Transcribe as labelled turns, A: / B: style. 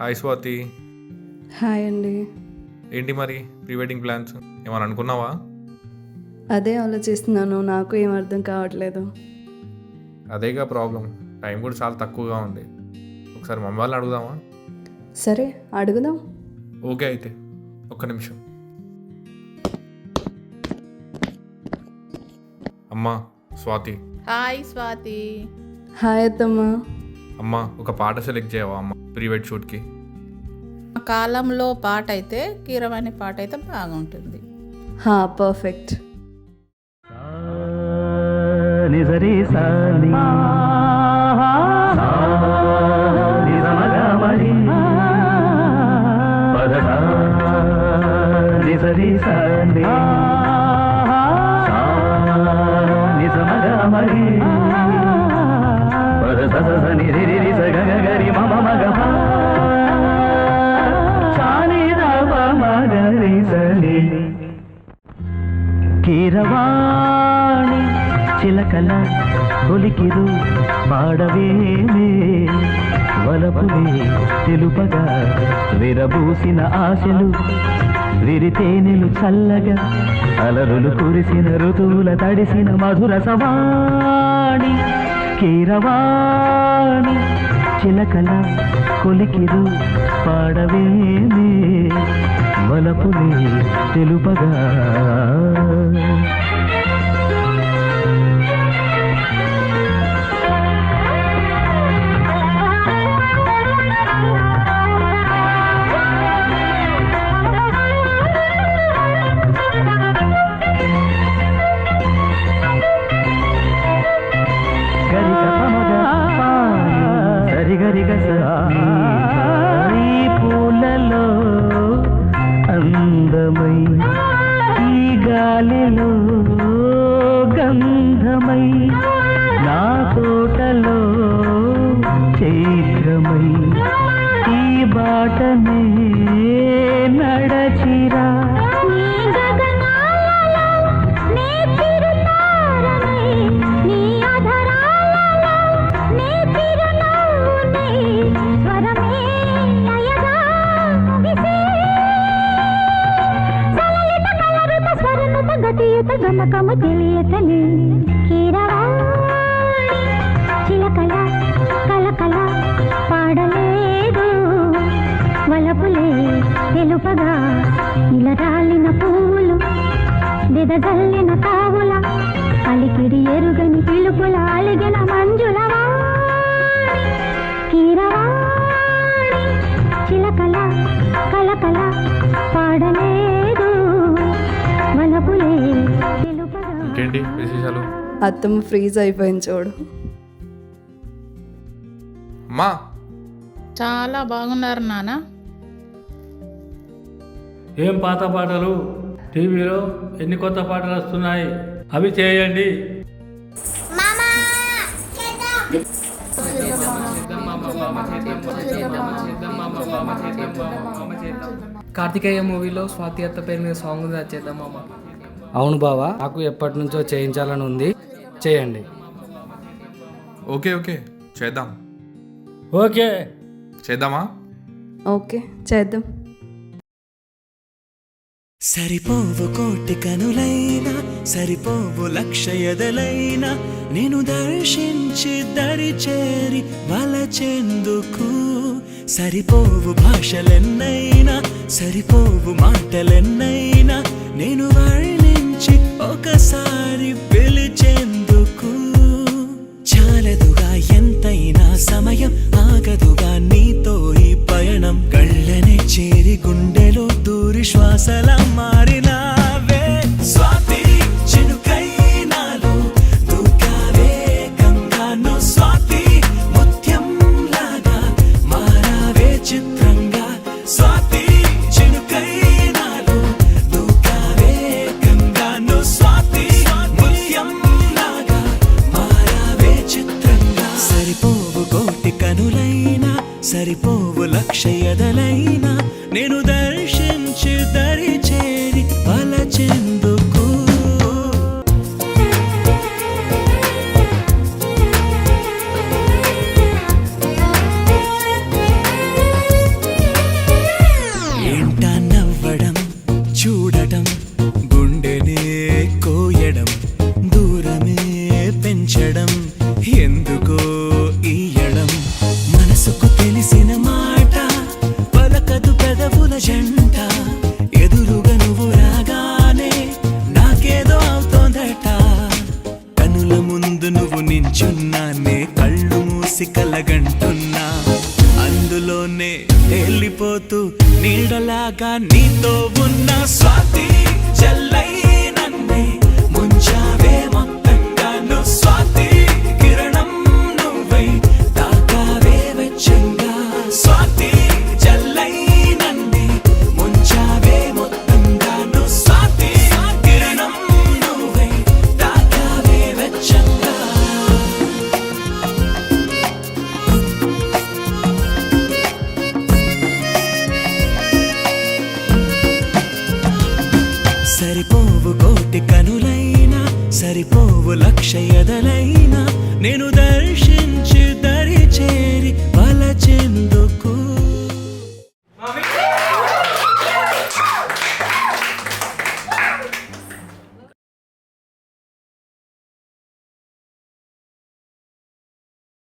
A: Hi Swathi.
B: Hi అండి.
A: ఏంటి మరి ప్రీ వెడ్డింగ్ ప్లాన్స్ ఏమైనా అనుకున్నావా?
B: అదే ఆలోచిస్తున్నాను, నాకు ఏం అర్థం కావట్లేదు.
A: అదేగా ప్రాబ్లం, టైం కూడా చాలా తక్కువగా ఉంది. ఒకసారి మమ్మీ వాళ్ళని అడుగుదామా?
B: సరే అడుగుదాం.
A: ఓకే అయితే ఒక్క నిమిషం. అమ్మా స్వాతి.
C: హాయ్ స్వాతి.
B: హాయ్ అత్తమ్మ.
A: అమ్మా ఒక పాట సెలెక్ట్ చేయవా అమ్మ ప్రీ వెడ్ షూట్కి?
C: కాలంలో పాట అయితే కీరవాణి పాట అయితే బాగుంటుంది.
B: పర్ఫెక్ట్.
D: నిజరి సాని నిజమగమరి పదసా నిజరి సాని నిజమగమరి పదస నిరి సగగరి మమ మగమ సాని రమ మగరి సని కీరవాణి చిలకల కొలికిరు పాడవేమే వలపులే తెలుపగా విరబూసిన ఆశలు విరితేనెలు చల్లగా అలరులు కురిసిన ఋతువుల తడిసిన మధుర సవాణి కీరవాణి చిలకల కొలికిరు పాడవేమే వలపులే తెలుపగా. ఈ పూలలో అందమై ఈ గాలిలో గంధమై నా తోటలో చైత్రమై ఈ బాటనే నడచిరా
E: గమకము తెలియతని కీరవాణి చిలకల కలకల పాడలేదు వలపులే తెలుపగా ఇలరాలిన పువ్వులు దిదజల్లిన తావుల అలికిడి ఎరుగని పిలుపుల అలిగిన మంజుల కీరవాణి చిలకల కలకల పాడలేదు వలపులే తెలుపగా.
A: ఇంకేంటి విశేషాలు?
B: అత్తమ్మ ఫ్రీజ్ అయిపోయింది చూడు.
A: అమ్మా
C: చాలా బాగున్నారు నాన్న.
F: ఏం పాత పాటలు, టీవీలో ఎన్ని కొత్త పాటలు వస్తున్నాయి, అవి చేయండి.
G: కార్తికేయ మూవీలో స్వాతి అత్త పేరు మీద సాంగ్ ఉంది, అది చేద్దాం మామ.
H: అవును బావా, నాకు ఎప్పటి నుంచో చేయించాలని ఉంది, చేయండి.
A: ఓకే ఓకే చేద్దాం.
F: ఓకే
A: చేద్దామా?
B: ఓకే చేద్దాం.
I: సరిపోవు కోటి కనులైనా సరిపోవు లక్ష ఎదలైనా నేను దర్శించి దరి చేరి వలచెందుకు సరిపోవు భాషలెన్నైనా సరిపోవు మాటలెన్నైనా నేను వర్ణించి ఒకసారి పిలిచేందుకు చాలదుగా ఎంతైనా సమయం ఆగదుగా నీతో ఈ పయనం కళ్ళనే చేరి గుండెలో దూరి శ్వాసల మారినావే స్వాతి చినుకై నాలో దూకావే గంగాను స్వాతి ముత్యం లాగా మారావే చిత్రంగా స్వాతి చినుకై నాలో దూకావే గంగాను స్వాతి ముత్యం లాగా మారావే చిత్రంగా సరిపోవు కోటి కనులైనా సరిపోవు లక్ష ఎదలైనా నేను దర్శించి దరి చేరి వలచెందుకు కలిసి కలగంటున్నా అందులోనే వెళ్ళిపోతూ నీడలాగా నీతో ఉన్న స్వాతి జల్లై నన్నే ముంచావే మొత్తంగా నువ్వు స్వాతి కిరణం నువ్వై తాకావే వెచ్చంగా స్వాతి జల్లై నన్నే ముంచావే మొత్తంగా నువ్వు స్వాతి కిరణం నువ్వై తాకావే వెచ్చంగా సరిపోవు కోటి కనులైనా సరిపోవు లక్ష ఎదలైనా నేను దర్శించి దరి చేరి వలచెందుకు